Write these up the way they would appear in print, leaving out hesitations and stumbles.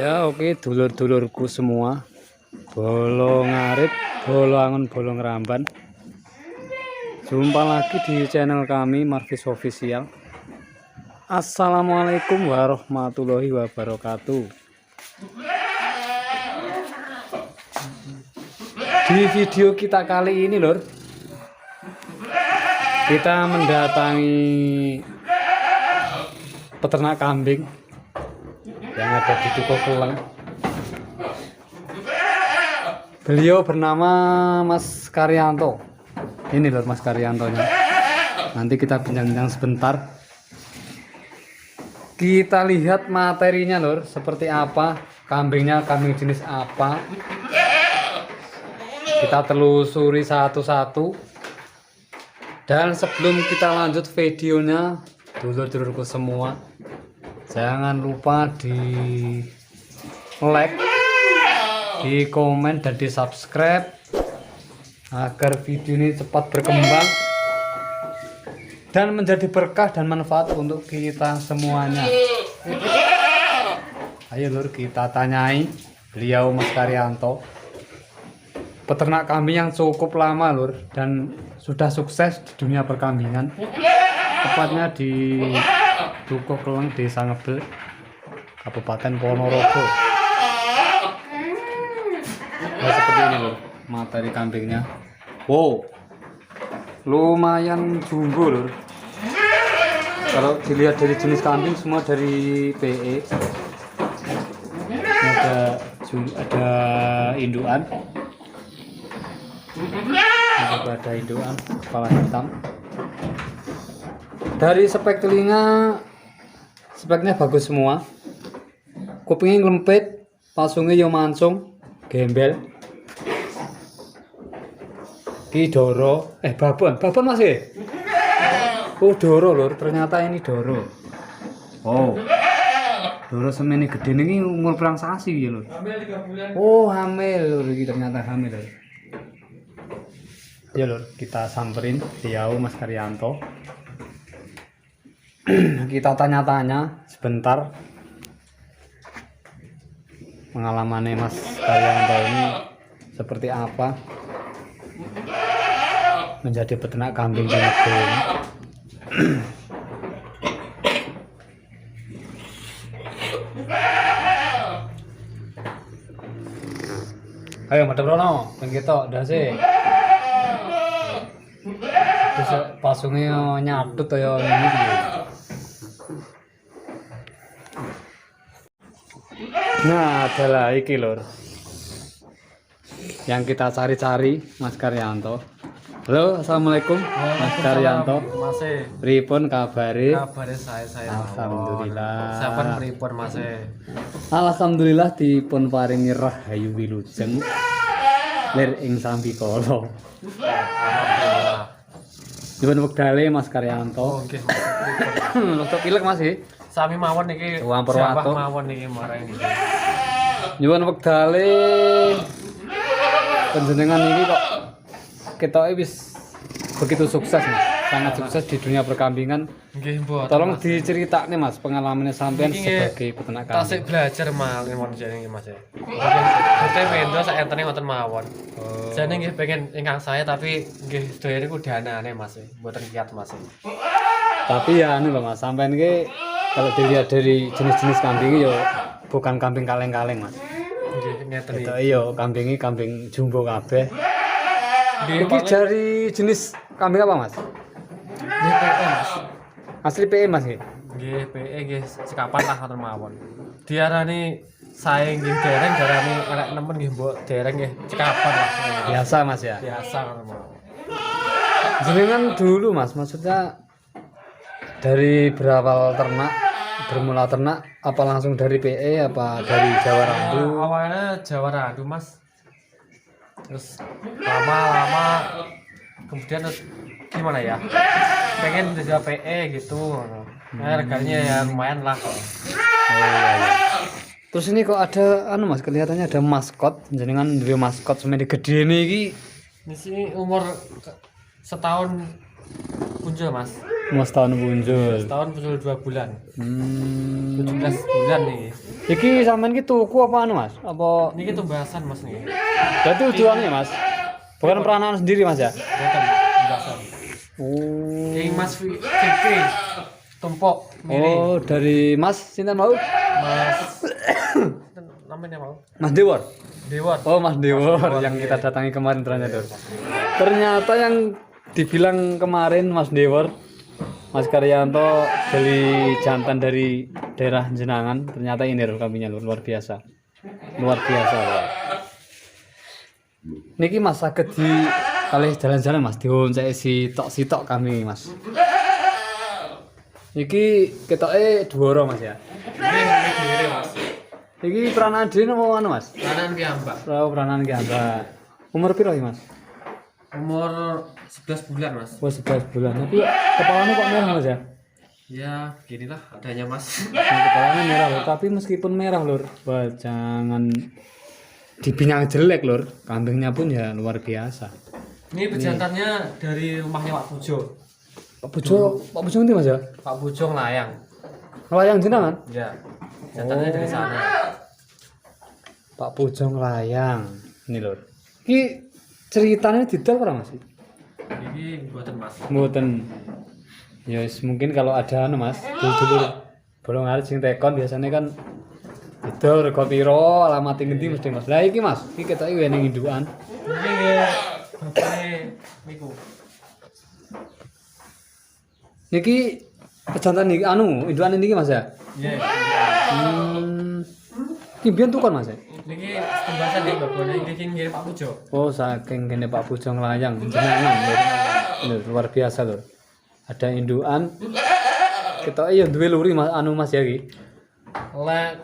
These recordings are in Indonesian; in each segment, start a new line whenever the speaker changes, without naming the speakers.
Ya oke dulur-dulurku semua, bolo ngarit, bolo angon, bolo ngeramban. Jumpa lagi di channel kami Marvis Official. Assalamualaikum warahmatullahi wabarakatuh. Di video kita kali ini lor, kita mendatangi peternak kambing yang ada di Dukuh Keleng. Beliau bernama Mas Karyanto. Ini loh Mas Karyantonya. Nanti kita bincang-bincang sebentar. Kita lihat materinya lor, seperti apa kambingnya, kambing jenis apa. Kita telusuri satu-satu. Dan sebelum kita lanjut videonya, dulur-dulurku semua, jangan lupa di like, di komen, dan di subscribe agar video ini cepat berkembang dan menjadi berkah dan manfaat untuk kita semuanya. Ayo lur, kita tanyai beliau Mas Karyanto, peternak kambing yang cukup lama lur, dan sudah sukses di dunia perkambingan, tepatnya di Dukuh Keleng, Desa Ngebel, Kabupaten Ponorogo. Nah, seperti ini loh materi kambingnya. Wow, lumayan jumbo loh. Kalau dilihat dari jenis kambing semua dari PE. Ini ada induan. Ada induan kepala hitam. Dari spek telinga, speknya bagus semua. Kupingnya ngelempit, pasungnya yo mancung, gembel. Ki doro, babon masih. Oh doro lor, ternyata ini doro. Oh, doro semeni gede ini umur perang sasi ya lor. Hamil 3 bulan. Oh hamil lor, ini ternyata hamil lor. Ya lor, kita samperin beliau Mas Karyanto. Kita tanya-tanya sebentar pengalamannya Mas Karyanto ini seperti apa menjadi peternak kambing di Ngebel ini. Ayo madep rono, pengketok dasi. Terus pasungnya nyatut ya ini. Nah, adalah iki lur yang kita cari-cari Mas Karyanto. Halo, assalamualaikum Mas Karyanto.
Masih.
Pripun kabare?
Kabare saya.
Alhamdulillah.
Sampun pripun Masih.
Alhamdulillah dipun paringi rahayu wilujeng lir ing sambikala.
Alhamdulillah.
Dipun wektale Mas Karyanto.
Oh nggih.
Untuk pilek Mas iki.
Sami mawon niki.
Wampur watuk.
Mawon niki marang niki.
Nyuwun wektale panjenengan iki kok ketoke wis begitu sukses Mas. Sangat sukses di dunia perkambingan.
Nggih, mboten.
Tolong diceritakne Mas pengalamannya sampean sebagai peternak kambing.
Tasik belajar malih mon jane nggih Mas. Nggih, mendo sak entene wonten mawon. Jane nggih pengen ingkang saya tapi nggih sedaya niku danane Mas. Mboten kiat Mas.
Tapi ya anu loh Mas, sampean iki kalau dilihat dari jenis-jenis kambing yo bukan kambing kaleng-kaleng Mas.
Nggih, ngeten iki.
Itu iya kambing jumbo kabeh.
Nggih,
Iki dari jenis kambing apa Mas?
nggih PE Mas.
Asli PE Mas iki.
Nggih, PE nggih sekapan lah ngoten mawon. Diarani sae nggih dereng, diarani arek nemen nggih mbok dereng nggih cekapan lah.
Biasa Mas ya.
Biasa ngoten mawon.
Jenengan dulu Mas, maksudnya dari berawal ternak, bermula ternak apa langsung dari PE apa dari Jawa Randu?
Awalnya Jawa Randu Mas. Terus lama-lama kemudian gimana ya? Pengen jadi PE gitu. Harganya ya lumayan lah.
Oh iya. Terus ini kok ada anu Mas, kelihatannya ada maskot, jenengan duwe maskot semene gede iki.
Di sini umur setahun Punjul Mas.
Mas tahun punjul.
Setahun punjul 2 bulan. 17
Hmm.
bulan nih.
Iki sampean ki tuku apa anu Mas? Apa
Ini tumbasan Mas nih.
berarti tujuannya Mas? Bukan peranaan sendiri Mas ya?
Boten tumbasan.
Oh.
Ini Mas Fikri tumpuk miri.
Oh, dari Mas sinten mau?
Mas namanya mau
Mas Dewor.
Dewan.
Oh, Mas Dewor
Dewor,
yang
iya.
kita datangi kemarin ternyata. Ternyata yang dibilang kemarin Mas Dewor, Mas Karyanto beli jantan dari daerah Jenangan, ternyata ini loh kambingnya luar biasa. Luar biasa. Loh. Niki Mas saged di kali jalan-jalan Mas dionceki sitok kami Mas. Iki ketoke Dwara Mas ya.
Ini diri Mas.
Iki peranaan dhewe napa anu Mas?
Kanan ki Mbak.
Peranaan ki Amba. Umur piro iki Mas?
Umur 11 bulan Mas.
Oh 11 bulan. Tapi kepalanya kok merah Mas ya?
Ya beginilah adanya Mas.
Kepalanya merah lho, tapi meskipun merah lur, wah jangan dibilang jelek lur. Kambingnya pun ya luar biasa.
Ini pejantannya dari rumahnya Pak Pujo.
Pak Pujo ngendi Mas ya?
Pak Pujo Layang.
Layang Jenangan?
Ya. Pejantannya dari sana.
Pak Pujo Layang. Ini lur. Iki ceritanya detail ora Mas?
Ini buatan Mas.
Mboten. Ya wis, mungkin kalau ada anu Mas, dulu bolong arep sing tekon biasanya kan itu rego piro, alamat ngendi mesti Mas. Lah iki Mas, iki ketoke wene indukan.
Ini ya bapaknya niku.
Niki pejantan niki anu, indukan niki Mas ya.
Iya.
Iki biyen tukon Mas ya.
Niki pembahasan ya babone iki ngirim Pak Pujo.
Oh, saking kene Pak Pujo Nglayang jenengan lho. Lho, luar biasa lho. Ada indukan. Ketoke ya duwe luri Mas anu Mas ya iki.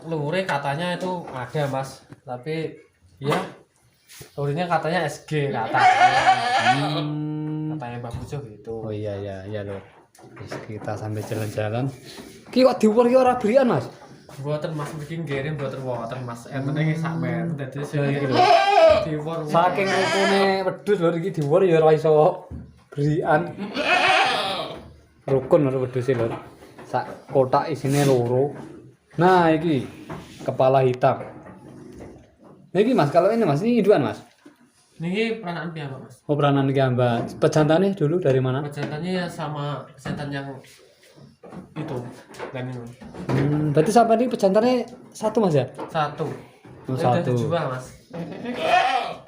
Lure katanya itu ada Mas, tapi ya lurinya katanya SG katanya. Katanya Mbak Pujo gitu.
Oh iya lho. Wis kita sampai jalan-jalan. Ki kok diuwer ki ora berian Mas?
Buatan Mas bikin ngirim buatan wonten Mas. Entene iki sak men dadi sing diwor.
Saking rukune wedhus lho iki diuwer ya ora iso berian. Rukun lho wedhus lho. Sak kotak isine loro. Nah, iki kepala hitam. Nah, iki Mas, kalau ini Mas, ini indukan Mas.
Niki peranaan piyambak Mas.
Oh, peranan iki Mbak. Pejantane dulu dari mana?
Pejantannya ya sama pejantan yang itu dan ini.
Berarti sampai ini pejantane satu Mas ya?
Satu.
Oh,
Ini udah
satu.
dijual Mas.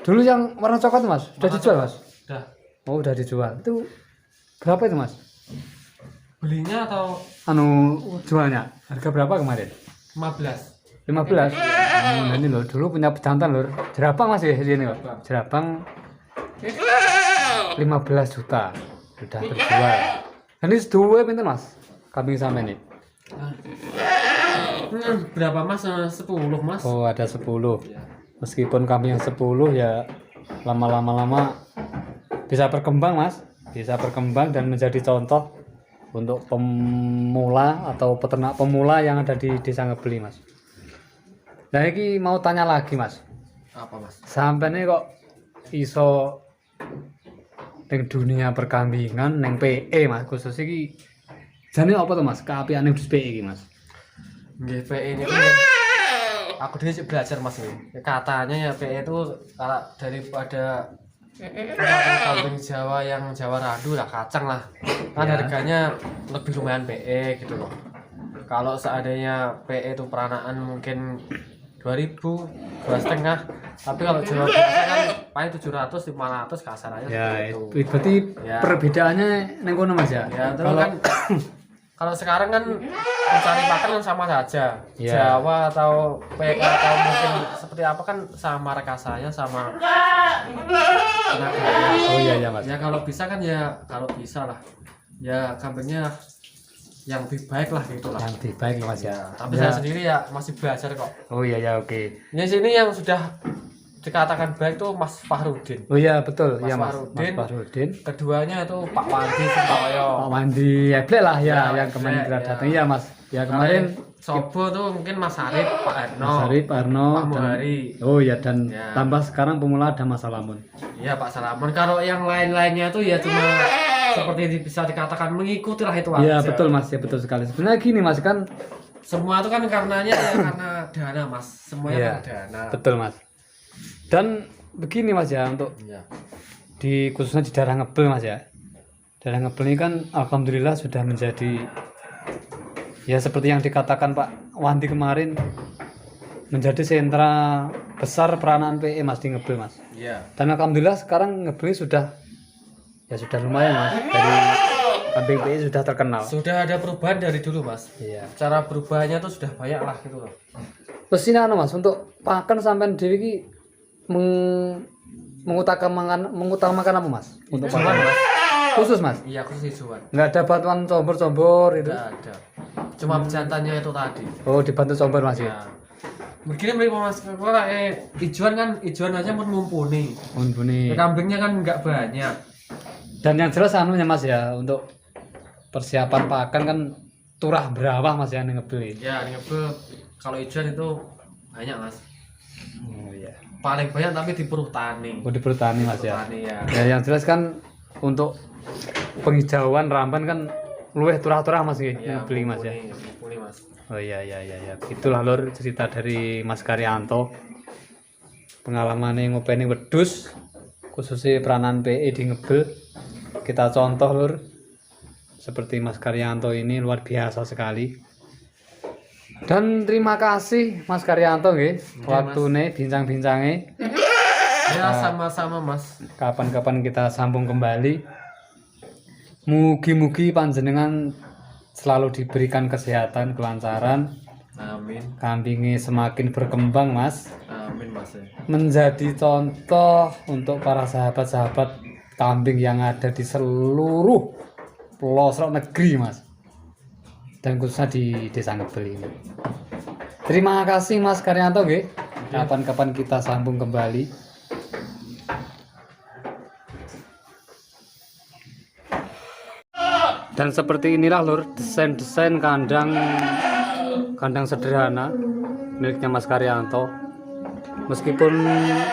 Dulu yang warna coklat Mas, sudah
Warna
dijual
coklat.
Mas?
Udah.
Oh, udah dijual. Itu berapa itu Mas?
Belinya atau
Anu jualnya harga berapa kemarin?
15?
15. Nah ini loh, dulu punya pejantan lho. Jerapang Mas ya di sini loh. Jerapang 15 juta sudah terjual. Ini dua pinten Mas? Kambing sampe nih.
Berapa Mas? 10 Mas.
Oh, ada 10. Meskipun kambing yang 10 ya lama-lama bisa berkembang Mas. Bisa berkembang dan menjadi contoh untuk pemula atau peternak pemula yang ada di Desa Ngebeli Mas. Nah ini mau tanya lagi Mas.
Apa Mas?
Sampai nih kok iso ning dunia perkambingan neng PE Mas khusus iki jane apa tuh Mas keapiane wis PE iki Mas?
Nggih PE ini aku dulu sih belajar Mas ini. Katanya ya PE itu kalau daripada kambing Jawa yang Jawa Randu lah kacang lah. Kan
Ya.
harganya lebih lumayan PE gitu loh. Kalau seandainya PE itu peranaan mungkin 2000, 2,5. Tapi kalau Jawa biasa kan paling 700, 500 kasarannya
Ya
seperti
itu berarti
Ya.
perbedaannya neng kono Mas ya?
Ya, itu
Kalau
kan kalau sekarang kan mencari makan kan sama saja.
Ya.
Jawa atau PK atau mungkin seperti apa kan sama rekasanya sama tenaganya.
oh iya Mas.
Ya kalau bisa kan ya kalau bisa lah. Ya kambingnya yang lebih baik lah gitu lah.
Yang lebih baik Mas ya.
Tapi
Ya.
saya sendiri ya masih belajar kok.
Oh iya oke.
Di sini yang sudah dikatakan baik tuh Mas Fahrudin.
Oh iya betul
Mas
ya Mas.
Fahrudin.
Mas Fahrudin.
Keduanya itu Pak Wandi Sutoyo.
Pak Wandi Eblek lah ya
Ya,
yang kemarin
Eblek,
kita
ya.
datang. Iya Mas. Ya kemarin
Sobo tuh mungkin Mas Arif, Pak Arno,
Mas Arif, Pak Arno,
Pak
dan
Muhari.
oh ya dan
Ya.
tambah sekarang pemula ada Mas Salamun.
Iya Pak Salaman. Kalau yang lain-lainnya itu ya cuma seperti bisa dikatakan mengikuti lah itu
Iya
aja.
betul Mas, ya betul sekali. Sebenarnya gini Mas kan,
Semua itu kan karenanya ya karena dana Mas. Semuanya
Iya.
kan dana.
betul Mas. Dan begini Mas ya, untuk
Iya.
di khususnya di daerah Ngebel Mas ya. Daerah Ngebel ini kan alhamdulillah sudah menjadi ya seperti yang dikatakan Pak Wandi kemarin, menjadi sentra besar peranan PE Mas di Ngebel Mas.
Iya.
Dan alhamdulillah sekarang Ngebel sudah lumayan Mas, dari kambing PE sudah terkenal.
Sudah ada perubahan dari dulu Mas.
Iya.
Cara perubahannya tuh sudah banyak lah gitu loh.
Terus ini anu Mas, untuk pakan sampean dewi ki mengutamakan apa Mas? Untuk
Cuman
pakan
Mas.
khusus Mas.
Iya khusus hijauan.
Nggak ada bantuan combor-combor itu.
Tidak ada. Cuma bejantannya itu tadi.
Oh, dibantu combor Mas ya.
Ya. Begini beli Mas, kalau hijauan kan hijauan aja pun mumpuni.
Bunyi.
Kambingnya kan nggak banyak.
Dan yang jelas anunya Mas ya, untuk persiapan pakan kan turah berawah Mas ya ngebel.
Ya, ngebel kalau hijauan itu banyak Mas.
Oh iya.
Paling banyak tapi di perhutani.
Oh, di perhutani Mas ya.
Perhutani ya.
Ya yang jelas kan untuk penghijauan ramban kan luweh turah-turah Mas ya,
Ya,
ngebeli Mas ya.
mumpuni Mas.
Oh iya. Itulah lur cerita dari Mas Karyanto. Pengalaman yang ngopeni wedhus khususnya peranan PE di Ngebel. Kita contoh lur. Seperti Mas Karyanto ini luar biasa sekali. Dan terima kasih Mas Karyanto nggih, waktune bincang-bincangnya.
Ya, sama-sama Mas.
Kapan-kapan kita sambung kembali. Mugi-mugi panjenengan selalu diberikan kesehatan, kelancaran,
Amin.
kambingnya semakin berkembang Mas,
Amin Mas.
menjadi contoh untuk para sahabat-sahabat kambing yang ada di seluruh pelosok negeri Mas, dan khususnya di Desa Ngebel ini. Terima kasih Mas Karyanto nggih. Kapan-kapan kita sambung kembali. Dan seperti inilah lur desain-desain kandang sederhana miliknya Mas Karyanto. Meskipun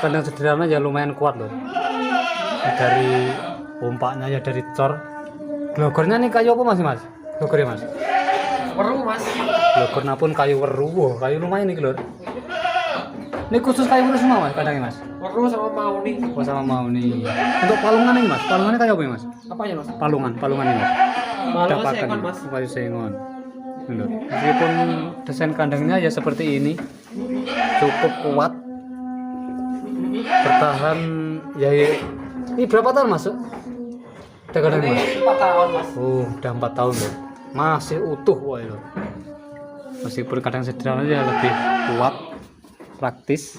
kandang sederhana ya lumayan kuat loh. Dari ompaknya ya dari cor. Glogornya nih kayu apa Mas? Glogornya Mas.
Weru Mas.
Glogornya pun kayu weru. Wah, kayu lumayan nih lur. Ini khusus kayu weru semua Mas kandangnya Mas.
Weru sama mauni.
Oh sama mau nih. Untuk palungan nih Mas. Palungannya kayu apa ya Mas?
Apanya Mas?
Palungan ini Mas.
Malu
Dapakan,
sengon Mas.
kayu sengon. Lur. Meskipun desain kandangnya ya seperti ini, cukup kuat, bertahan ya. Ini berapa tahun masuk? Udah kandang Mas?
4 tahun Mas.
Oh, udah 4 tahun loh. Masih utuh wah lho. Meskipun kadang sederhana ya lebih kuat, praktis.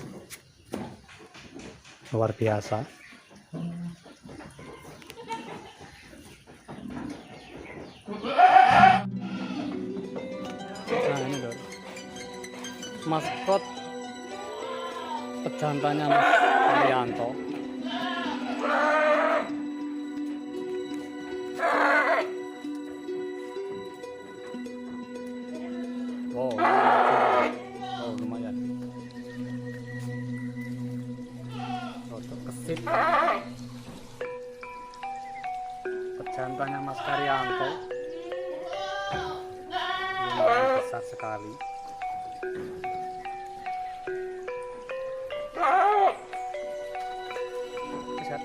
Luar biasa. Nah, ini lho. Maskot pejantannya Mas Karyanto. Wow, wow lumayan. Rotok kesit. Pejantannya Mas Karyanto lumayan besar sekali. Lihat.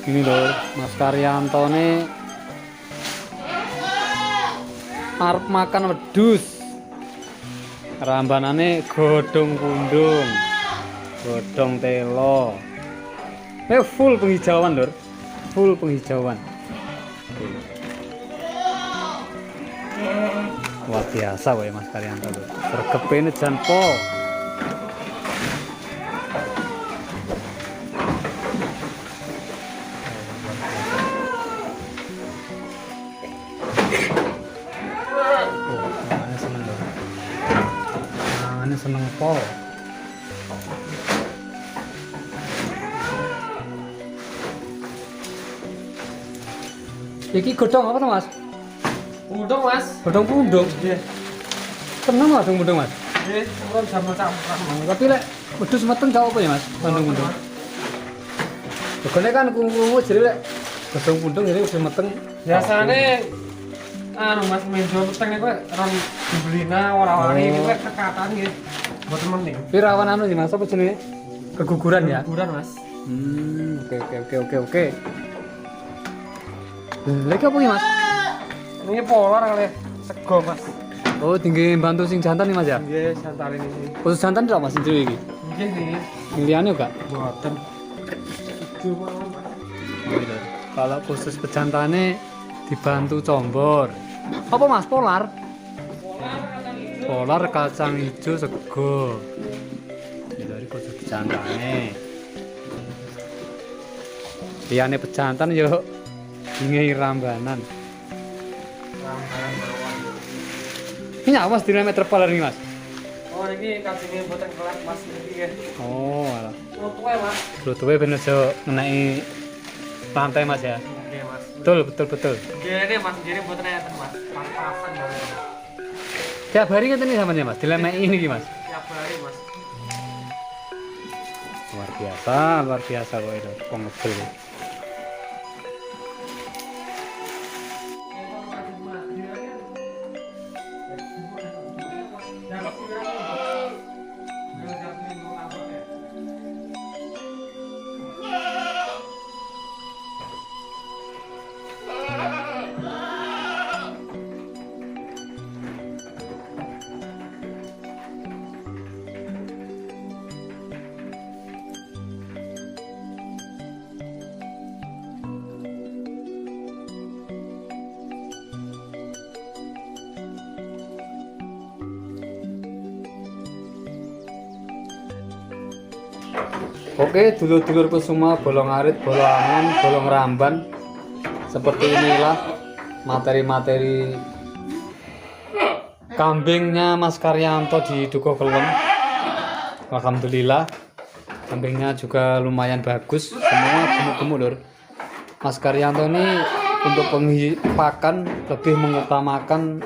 Ini loh Mas Karyanto nih arep makan wedhus. Rambanane godhong pundung, godhong telo. Full penghijauan lur, full penghijauan. Luar biasa wae Mas Karyanto lur. Sergepene jan po. seneng pol. Iki godhong apa tuh Mas?
Udung mas.
Godhong pundung.
Iya.
Seneng lah dong pundung Mas.
Iya, kalau sama campuran.
Tapi lek wedhus meteng gak apa ya Mas? Pundung-pundung. Begone kan kungu jadi lek godhong pundung jadi wedhus meteng.
Biasanya mas menjual peteng itu orang dibelina orang-orang ini kayak kekatan gitu. Buat temen nih.
Tapi rawan anu nih Mas, apa jenenge? Keguguran ya?
Hiburan mas.
Oke. Lek apa iki Mas?
Ini polar kali sego mas.
Oh, tinggi bantu sing jantan nih Mas ya?
Iya, santal ini.
Khusus jantan tidak Mas itu iki?
Mungkin nih.
Liyane gak?
Buatan.
Kalau khusus pejantane dibantu combor. Apa Mas? Polar? Polar kacang hijau sego. Ini dari khusus pejantane. Liyane pejantan yo dingi rambanan. Ini apa Mas diameter polar ini Mas?
Oh ini kacangnya buatan kelas mas ini ya.
Oh, alah.
Lutwe mas.
Bluetooth bener jo ngenai lantai Mas ya.
Oke mas.
Betul.
Gini mas, gini buatan ayatan mas. Pas-pasan mas.
Tiap hari ngeten iki sampeyan Mas, dilemei ini iki Mas.
Tiap hari mas.
Luar biasa kok itu pengebel. Oke, dulur-dulurku semua, bolong arit, bolong angon, bolong ramban. Seperti inilah materi-materi kambingnya Mas Karyanto di Dukuh Kelem. Alhamdulillah, kambingnya juga lumayan bagus, semua gemuk-gemuk lur. Mas Karyanto ini untuk pakan lebih mengutamakan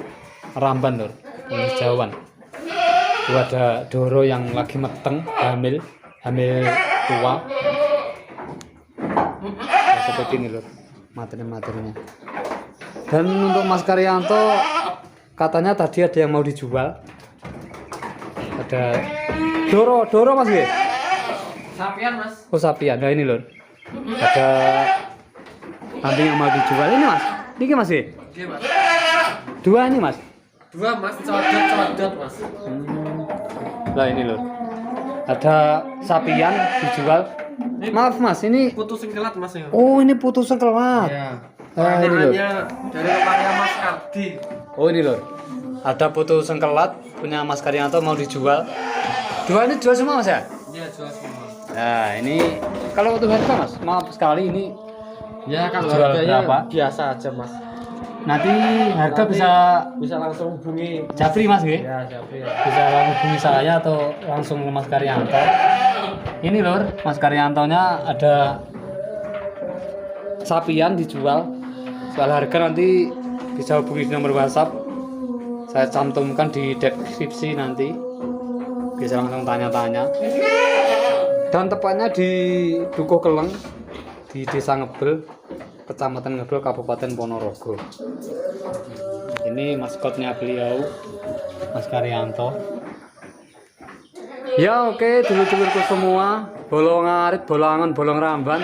ramban lur, hijauan. Itu ada doro yang lagi meteng, hamil tua. Ya, seperti ini loh materi-materinya. Dan untuk Mas Karyanto katanya tadi ada yang mau dijual. Ada doro Mas ya?
Sapian mas.
Oh sapian. Nah ini loh. Ada kambing yang mau dijual ini Mas. Ini Mas ya?
Iya mas.
Dua ini Mas.
Dua mas, codot mas.
Lah ini loh. Ada sapian dijual. Maaf Mas, ini
Putus singkelat mas ya.
oh ini putus kelat.
Iya.
Ah, ini loh.
Dari rumahnya Mas Ardi.
Oh ini loh. Ada putus kelat punya Mas Karyanto mau dijual. Dua ini jual semua Mas ya?
Iya jual semua.
Nah ini kalau untuk harga Mas, maaf sekali ini
Ya kalau
jual
harganya
berapa?
biasa aja mas.
Nanti harga
Nanti bisa langsung hubungi.
Japri Mas ya?
Ya Japri ya.
Bisa langsung hubungi saya atau langsung ke Mas Karyanto. Ini lor, Mas Karyantonya ada sapian dijual. Soal harga nanti bisa hubungi di nomor WhatsApp. Saya cantumkan di deskripsi nanti. Bisa langsung tanya-tanya. Dan tepatnya di Dukuh Keleng, di Desa Ngebel, Kecamatan Ngebel, Kabupaten Ponorogo. Ini maskotnya beliau, Mas Karyanto. Ya oke, dulur-dulurku semua, bolong arit, bolongan, bolong ramban.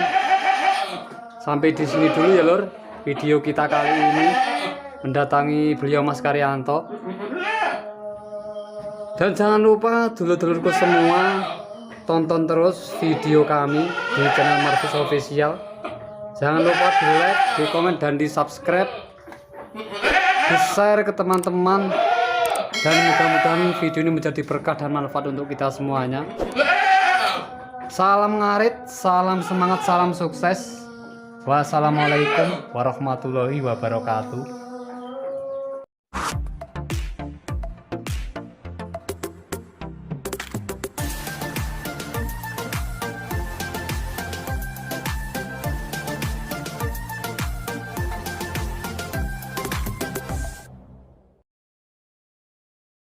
Sampai di sini dulu ya lur, video kita kali ini mendatangi beliau Mas Karyanto. Dan jangan lupa dulur-dulurku semua, tonton terus video kami di channel Marvis Official. Jangan lupa di like, di komen, dan di subscribe, di share ke teman-teman. Dan mudah-mudahan video ini menjadi berkah dan manfaat untuk kita semuanya. Salam ngarit, salam semangat, salam sukses. Wassalamualaikum warahmatullahi wabarakatuh.